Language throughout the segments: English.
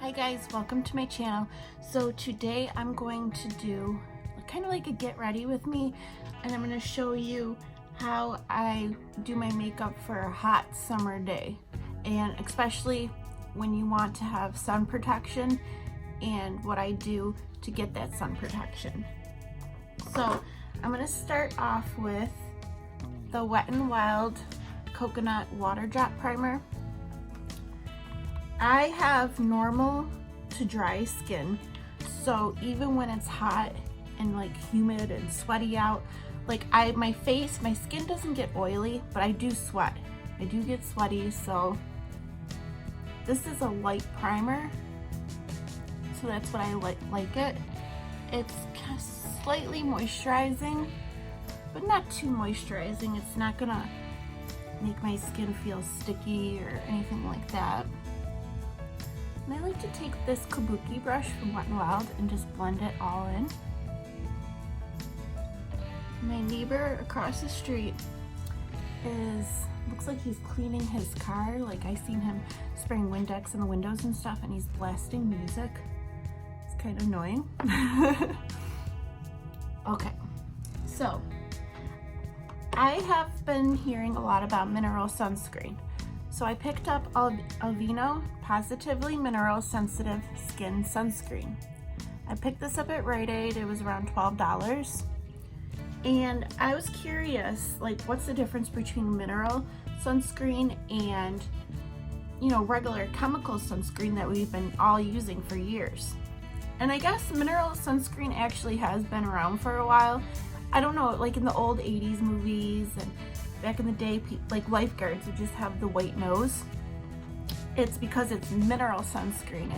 Hi guys, welcome to my channel. So today I'm going to do kind of like a get ready with me, and I'm going to show you how I do my makeup for a hot summer day, and especially when you want to have sun protection and what I do to get that sun protection. So I'm going to start off with the Wet n Wild Coconut Water Drop Primer. I have normal to dry skin, so even when it's hot and like humid and sweaty out, like my skin doesn't get oily, but I do sweat. I do get sweaty, so this is a light primer, so that's what I like it. It's slightly moisturizing, but not too moisturizing. It's not gonna make my skin feel sticky or anything like that. And I like to take this kabuki brush from Wet n Wild and just blend it all in. My neighbor across the street looks like he's cleaning his car. Like I seen him spraying Windex in the windows and stuff, and he's blasting music. It's kind of annoying. Okay, so I have been hearing a lot about Mineral Sunscreen. So I picked up Aveeno Positively Mineral Sensitive Skin Sunscreen. I picked this up at Rite Aid. It was around $12. And I was curious, like, what's the difference between mineral sunscreen and, you know, regular chemical sunscreen that we've been all using for years? And I guess mineral sunscreen actually has been around for a while. I don't know, like in the old 80s movies and back in the day, like lifeguards would just have the white nose. It's because it's mineral sunscreen.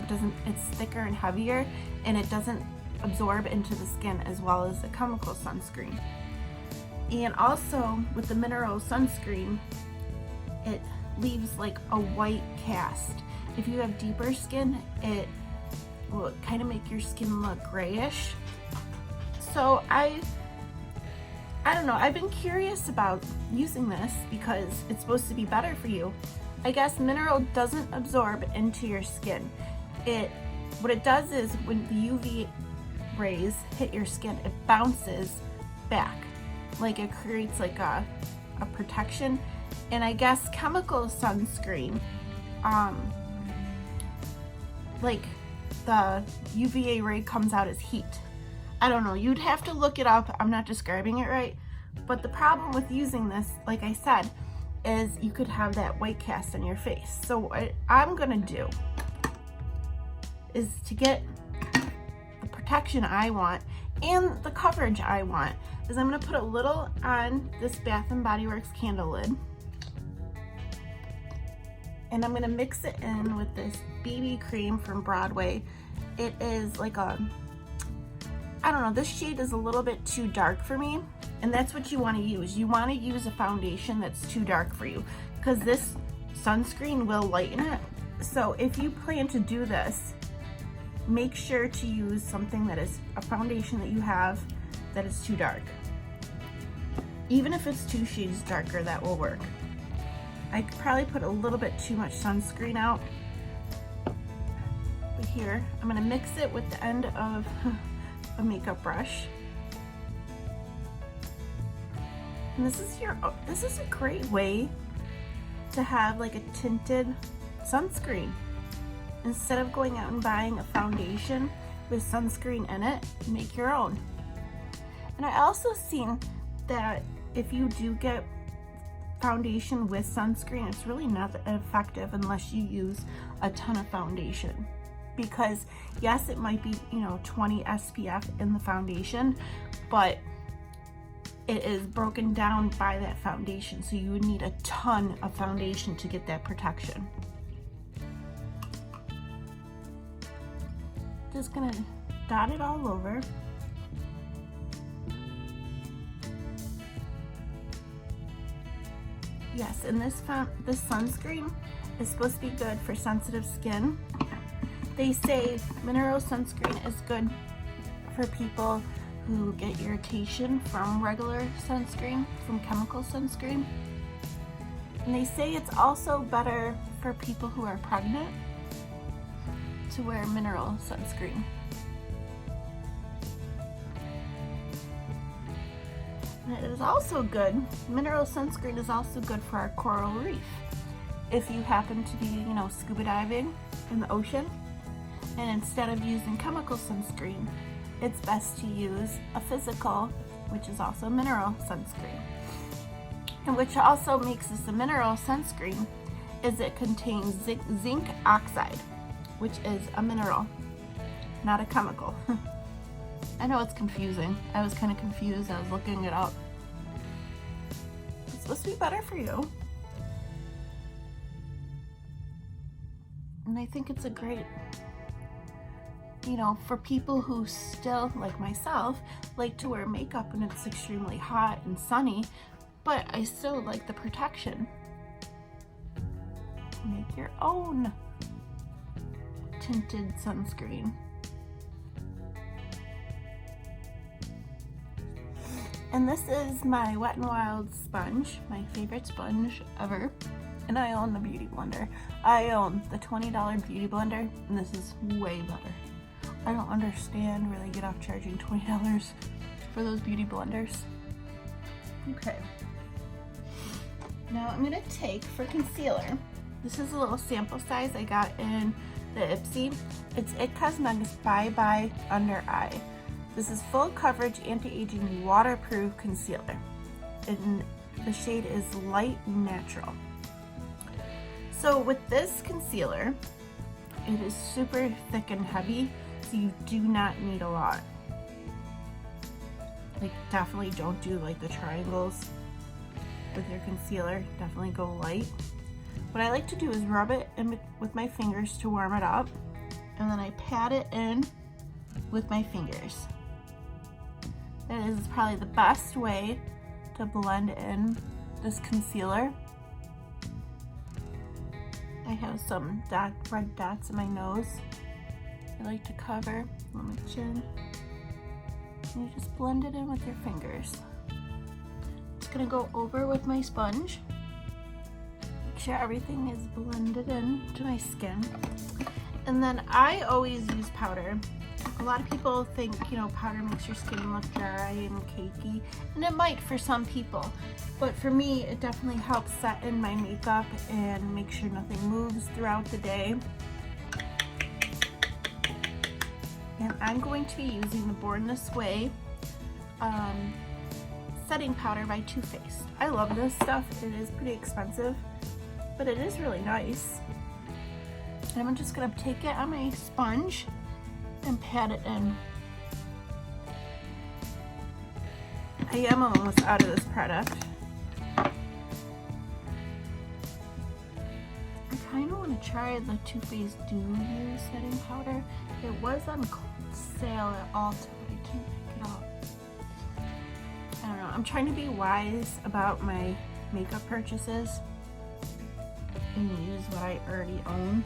It's thicker and heavier, and it doesn't absorb into the skin as well as the chemical sunscreen. And also with the mineral sunscreen, it leaves like a white cast. If you have deeper skin, it will kind of make your skin look grayish. So I don't know, I've been curious about using this because it's supposed to be better for you. I guess mineral doesn't absorb into your skin. What it does is when the UV rays hit your skin, it bounces back. Like it creates like a protection. And I guess chemical sunscreen, like the UVA ray comes out as heat. I don't know, you'd have to look it up. I'm not describing it right. But the problem with using this, like I said, is you could have that white cast on your face. So what I'm gonna do is to get the protection I want and the coverage I want, is I'm gonna put a little on this Bath & Body Works candle lid. And I'm gonna mix it in with this BB cream from Broadway. It is like I don't know, this shade is a little bit too dark for me, and that's what you want to use. You want to use a foundation that's too dark for you, because this sunscreen will lighten it. So if you plan to do this, make sure to use something that is a foundation that you have that is too dark. Even if it's 2 shades darker, that will work. I could probably put a little bit too much sunscreen out. But here, I'm going to mix it with the end of a makeup brush. And this is a great way to have like a tinted sunscreen. Instead of going out and buying a foundation with sunscreen in it, make your own. And I also seen that if you do get foundation with sunscreen, it's really not effective unless you use a ton of foundation. Because yes, it might be, you know, 20 SPF in the foundation, but it is broken down by that foundation. So you would need a ton of foundation to get that protection. Just gonna dot it all over. Yes, and this sunscreen is supposed to be good for sensitive skin. They say mineral sunscreen is good for people who get irritation from regular sunscreen, from chemical sunscreen. And they say it's also better for people who are pregnant to wear mineral sunscreen. And it is also good, mineral sunscreen is also good for our coral reef. If you happen to be, scuba diving in the ocean, and instead of using chemical sunscreen, it's best to use a physical, which is also mineral sunscreen. And which also makes this a mineral sunscreen is it contains zinc oxide, which is a mineral, not a chemical. I know it's confusing. I was kind of confused. I was looking it up. It's supposed to be better for you. And I think it's a great, for people who still, like myself, like to wear makeup when it's extremely hot and sunny, but I still like the protection. Make your own tinted sunscreen. And this is my Wet n Wild sponge, my favorite sponge ever. And I own the Beauty Blender. I own the $20 Beauty Blender, and this is way better. I don't understand where they get off charging $20 for those beauty blenders. Okay. Now I'm gonna take, for concealer, this is a little sample size I got in the Ipsy. It's It Cosmetics Bye Bye Under Eye. This is full coverage anti-aging waterproof concealer. And the shade is Light Natural. So with this concealer, it is super thick and heavy, so you do not need a lot. Like, definitely don't do like the triangles with your concealer. Definitely go light. What I like to do is rub it in with my fingers to warm it up, and then I pat it in with my fingers. That is probably the best way to blend in this concealer. I have some red dots in my nose. I like to cover on my chin. And you just blend it in with your fingers. Just gonna go over with my sponge. Make sure everything is blended in to my skin. And then I always use powder. A lot of people think, powder makes your skin look dry and cakey, and it might for some people. But for me, it definitely helps set in my makeup and make sure nothing moves throughout the day. And I'm going to be using the Born This Way setting powder by Too Faced. I love this stuff. It is pretty expensive, but it is really nice. And I'm just gonna take it on my sponge and pat it in. I am almost out of this product. I kind of want to try the Too Faced Do You setting powder. It was on sale at Ulta, but I can't pick it up. I don't know. I'm trying to be wise about my makeup purchases and use what I already own.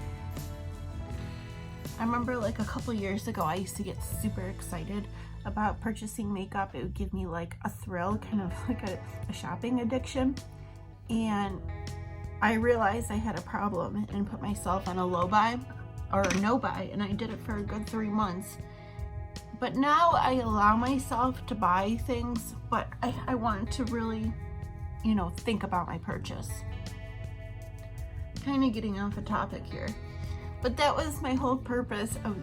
I remember like a couple years ago, I used to get super excited about purchasing makeup. It would give me like a thrill, kind of like a shopping addiction. And I realized I had a problem and put myself on a low buy or a no buy, and I did it for a good 3 months. But now I allow myself to buy things, but I want to really, think about my purchase. Kind of getting off the topic here. But that was my whole purpose of,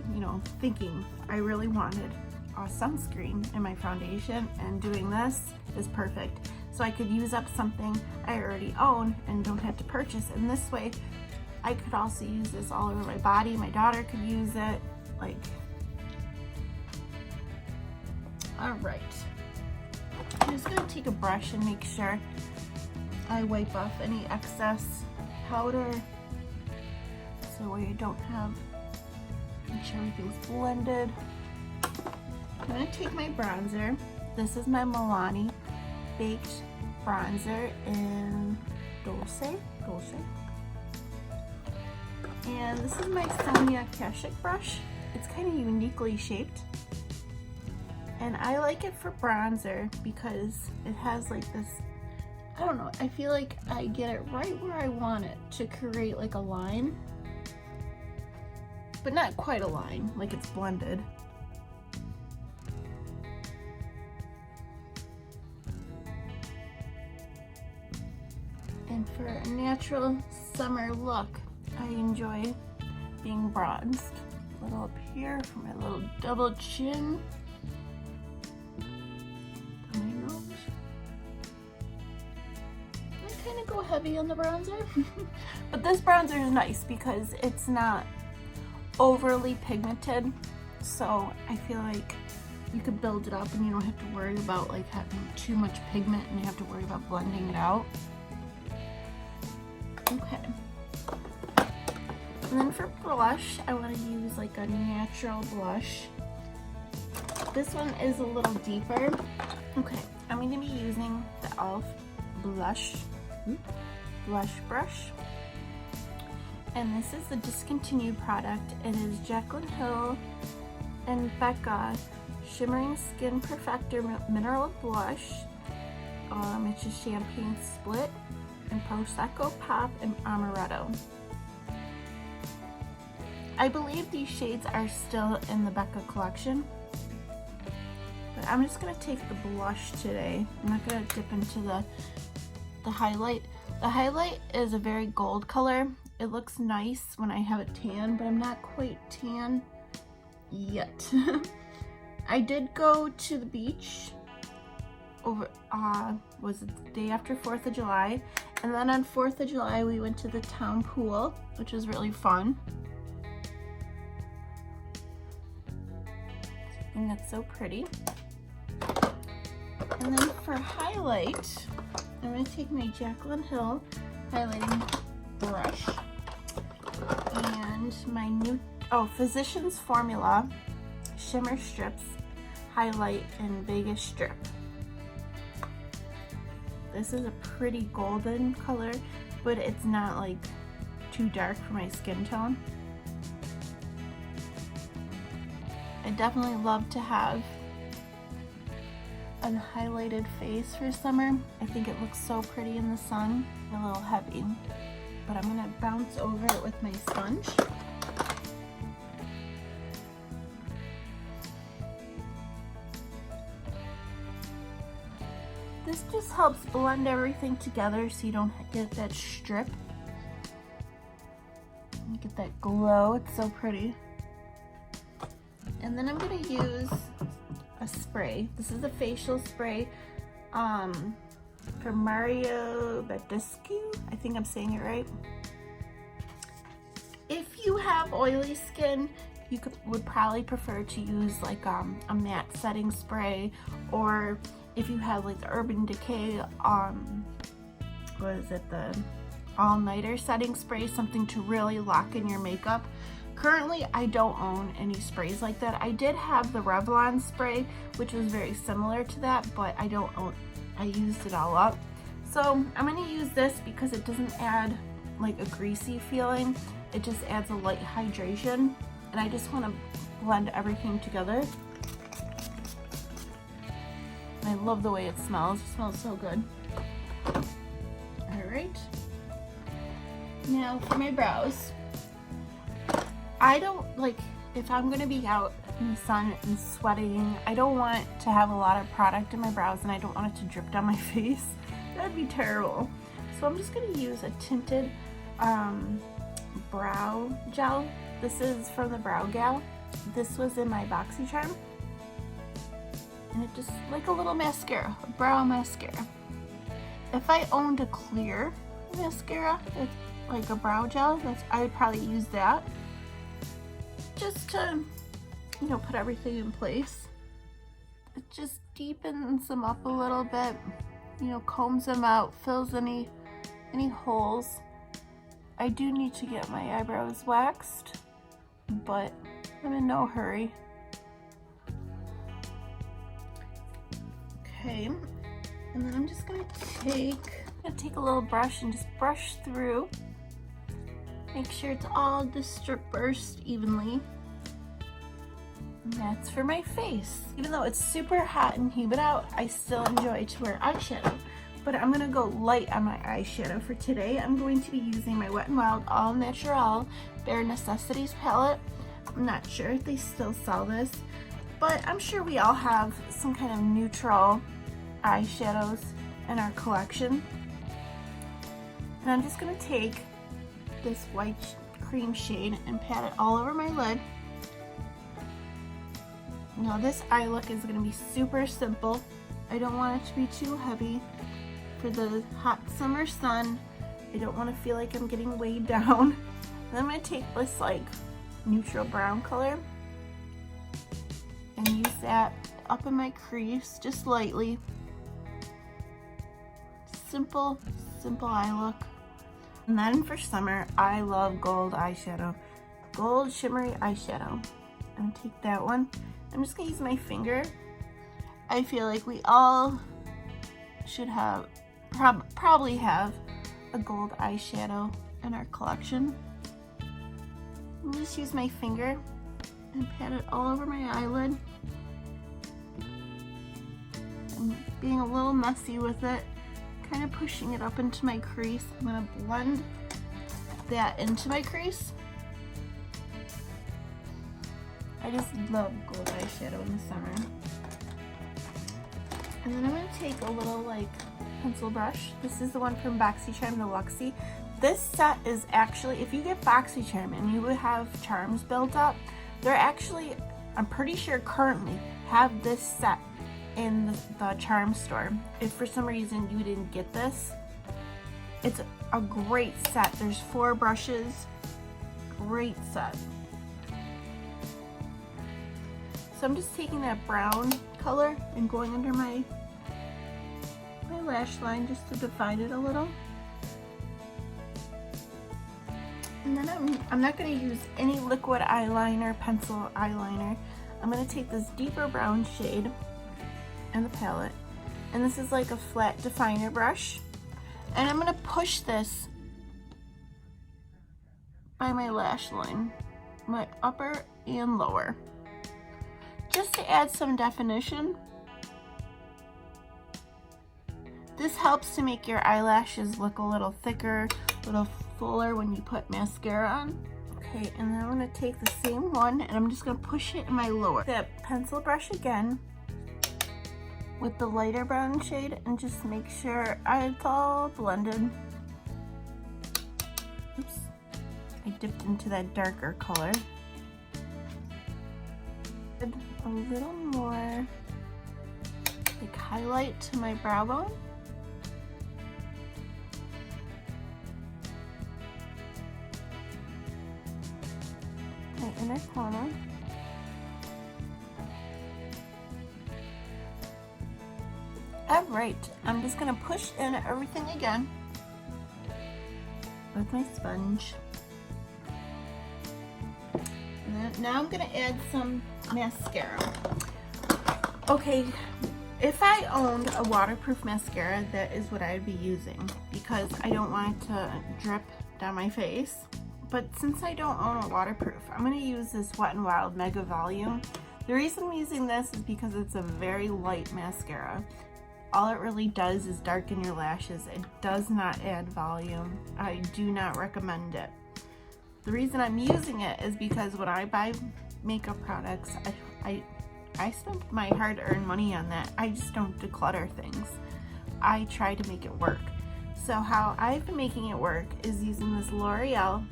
thinking I really wanted a sunscreen in my foundation, and doing this is perfect. So I could use up something I already own and don't have to purchase. And this way, I could also use this all over my body. My daughter could use it. All right. I'm just gonna take a brush and make sure I wipe off any excess powder. So where you don't have, make sure everything's blended. I'm gonna take my bronzer. This is my Milani Baked Bronzer in Dulce. And this is my Sonia Kashuk brush. It's kind of uniquely shaped. And I like it for bronzer because it has like this, I don't know, I feel like I get it right where I want it to create like a line. but not quite a line, like it's blended. And for a natural summer look, I enjoy being bronzed. A little up here for my little double chin. On my nose. I kind of go heavy on the bronzer. But this bronzer is nice because it's not overly pigmented. So I feel like you could build it up and you don't have to worry about like having too much pigment and you have to worry about blending it out. Okay. And then for blush, I want to use like a natural blush. This one is a little deeper. Okay, I'm going to be using the e.l.f. blush brush. And this is the discontinued product. It is Jaclyn Hill and Becca Shimmering Skin Perfector Mineral Blush. It's a champagne split and Prosecco Pop and Amaretto. I believe these shades are still in the Becca collection, but I'm just gonna take the blush today. I'm not gonna dip into the highlight. The highlight is a very gold color. It looks nice when I have it tan, but I'm not quite tan yet. I did go to the beach over, was it the day after 4th of July? And then on 4th of July, we went to the town pool, which was really fun. And that's so pretty. And then for highlight, I'm going to take my Jaclyn Hill highlighting brush and my new, Physicians Formula Shimmer Strips Highlight in Vegas Strip. This is a pretty golden color, but it's not like too dark for my skin tone. I definitely love to have a highlighted face for summer. I think it looks so pretty in the sun. A little heavy, but I'm gonna bounce over it with my sponge. This just helps blend everything together so you don't get that strip. You get that glow, it's so pretty. And then I'm gonna use a spray. This is a facial spray from Mario Badescu. I think I'm saying it right. If you have oily skin, you would probably prefer to use like a matte setting spray, or if you have like the Urban Decay, what is it, the all-nighter setting spray, something to really lock in your makeup. Currently, I don't own any sprays like that. I did have the Revlon spray, which was very similar to that, but I used it all up. So I'm gonna use this because it doesn't add like a greasy feeling. It just adds a light hydration, and I just wanna blend everything together. I love the way it smells. It smells so good. All right. Now for my brows. I don't like, if I'm gonna be out in the sun and sweating, I don't want to have a lot of product in my brows, and I don't want it to drip down my face. That'd be terrible. So I'm just gonna use a tinted brow gel. This is from the Brow Gal. This was in my BoxyCharm. And it just, like a little mascara, a brow mascara. If I owned a clear mascara, it's like a brow gel, I would probably use that. Just to, you know, put everything in place. It just deepens them up a little bit, you know, combs them out, fills any holes. I do need to get my eyebrows waxed, but I'm in no hurry. Okay, and then I'm just gonna take a little brush and just brush through. Make sure it's all dispersed evenly. And that's for my face. Even though it's super hot and humid out, I still enjoy to wear eyeshadow. But I'm gonna go light on my eyeshadow for today. I'm going to be using my Wet n Wild All Natural Bare Necessities palette. I'm not sure if they still sell this, but I'm sure we all have some kind of neutral eyeshadows in our collection. And I'm just gonna take this white cream shade and pat it all over my lid. Now this eye look is gonna be super simple. I don't want it to be too heavy for the hot summer sun. I don't want to feel like I'm getting weighed down. And I'm gonna take this like neutral brown color and use that up in my crease just lightly. Simple eye look. And then for summer, I love gold eyeshadow. Gold shimmery eyeshadow. I'm gonna take that one. I'm just gonna use my finger. I feel like we all should have, probably have a gold eyeshadow in our collection. I'll just use my finger and pat it all over my eyelid. I'm being a little messy with it, kind of pushing it up into my crease. I'm gonna blend that into my crease. I just love gold eyeshadow in the summer. And then I'm gonna take a little like pencil brush. This is the one from BoxyCharm, the Luxie. This set is actually, if you get BoxyCharm and you would have charms built up, they're actually, I'm pretty sure currently have this set in the charm store. If for some reason you didn't get this, it's a great set. There's 4 brushes, great set. So I'm just taking that brown color and going under my lash line just to define it a little. And then I'm not going to use any liquid eyeliner, pencil eyeliner. I'm going to take this deeper brown shade in the palette, and this is like a flat definer brush, and I'm going to push this by my lash line, my upper and lower, just to add some definition. This helps to make your eyelashes look a little thicker, a little fuller when you put mascara on. Okay, and then I'm going to take the same one and I'm just going to push it in my lower. That pencil brush again with the lighter brown shade and just make sure it's all blended. Oops, I dipped into that darker color. A little more like highlight to my brow bone. My inner corner. Alright, I'm just going to push in everything again with my sponge. And now I'm going to add some mascara. Okay, if I owned a waterproof mascara, that is what I'd be using because I don't want it to drip down my face. But since I don't own a waterproof, I'm going to use this Wet n Wild Mega Volume. The reason I'm using this is because it's a very light mascara. All it really does is darken your lashes. It does not add volume. I do not recommend it. The reason I'm using it is because when I buy makeup products, I spend my hard-earned money on that. I just don't declutter things. I try to make it work. So how I've been making it work is using this L'Oreal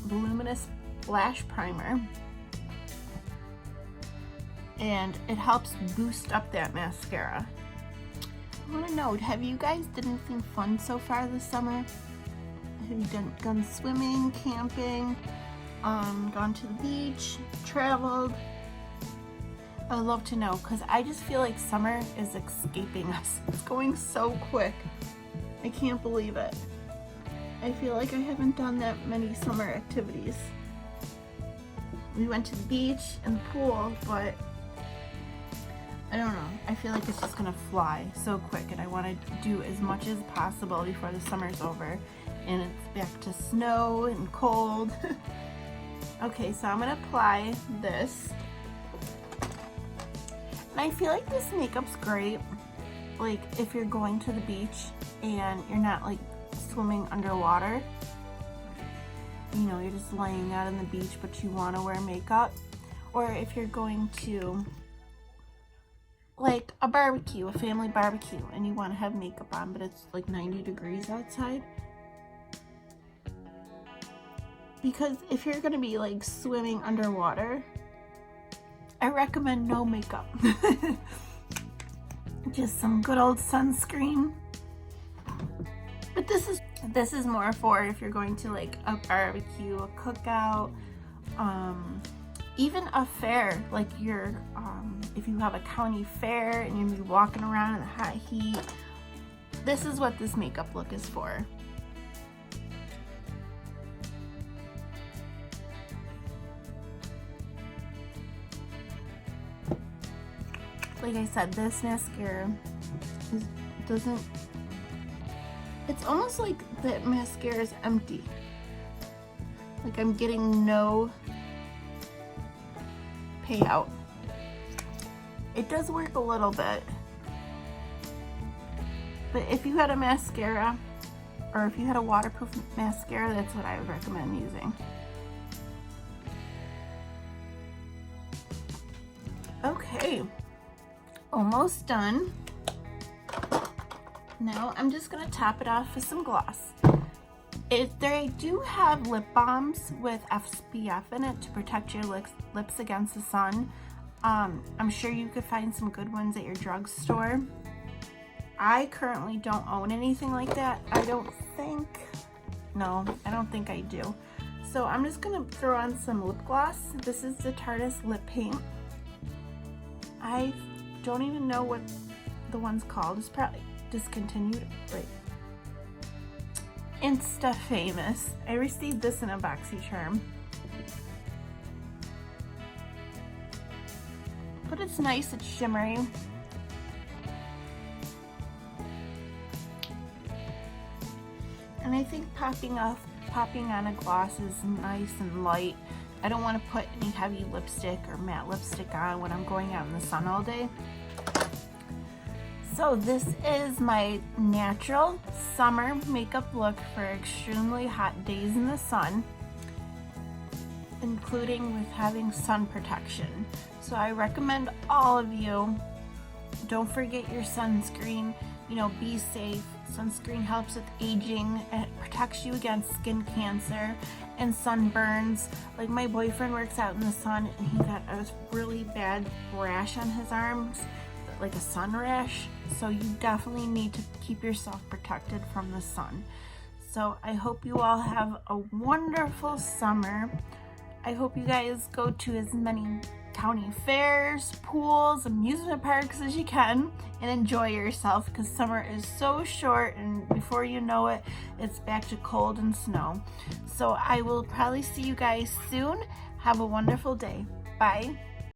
Voluminous Lash Primer, and it helps boost up that mascara. I want to know, have you guys done anything fun so far this summer? Have you gone swimming, camping, gone to the beach, traveled? I'd love to know because I just feel like summer is escaping us. It's going so quick. I can't believe it. I feel like I haven't done that many summer activities. We went to the beach and the pool, but I don't know. I feel like it's just gonna fly so quick and I want to do as much as possible before the summer's over and it's back to snow and cold. Okay, so I'm gonna apply this. And I feel like this makeup's great, like if you're going to the beach and you're not like swimming underwater. you know, you're just laying out on the beach but you want to wear makeup, or if you're going to like a barbecue, a family barbecue, and you want to have makeup on but it's like 90 degrees outside. Because if you're going to be like swimming underwater, I recommend no makeup. Just some good old sunscreen. But this is more for if you're going to like a barbecue, a cookout, even a fair, like you're if you have a county fair and you're gonna be walking around in the hot heat. This is what this makeup look is for. Like I said, this mascara it's almost like the mascara is empty. Like I'm getting no payout. It does work a little bit, but if you had a mascara, or if you had a waterproof mascara, that's what I would recommend using. Okay, almost done. Now I'm just gonna top it off with some gloss. They do have lip balms with SPF in it to protect your lips against the sun. I'm sure you could find some good ones at your drugstore. I currently don't own anything like that. I don't think I do. So I'm just gonna throw on some lip gloss. This is the Tarte's lip paint. I don't even know what the one's called. It's probably discontinued. Wait. Insta famous. I received this in a BoxyCharm. But it's nice, it's shimmery. And I think popping on a gloss is nice and light. I don't want to put any heavy lipstick or matte lipstick on when I'm going out in the sun all day. So this is my natural summer makeup look for extremely hot days in the sun, including with having sun protection. So I recommend all of you, don't forget your sunscreen. You know, be safe. Sunscreen helps with aging. It protects you against skin cancer and sunburns. Like my boyfriend works out in the sun and he got a really bad rash on his arms, like a sun rash. So you definitely need to keep yourself protected from the sun. So I hope you all have a wonderful summer. I hope you guys go to as many county fairs, pools, amusement parks as you can and enjoy yourself, because summer is so short and before you know it, it's back to cold and snow. So I will probably see you guys soon. Have a wonderful day. Bye.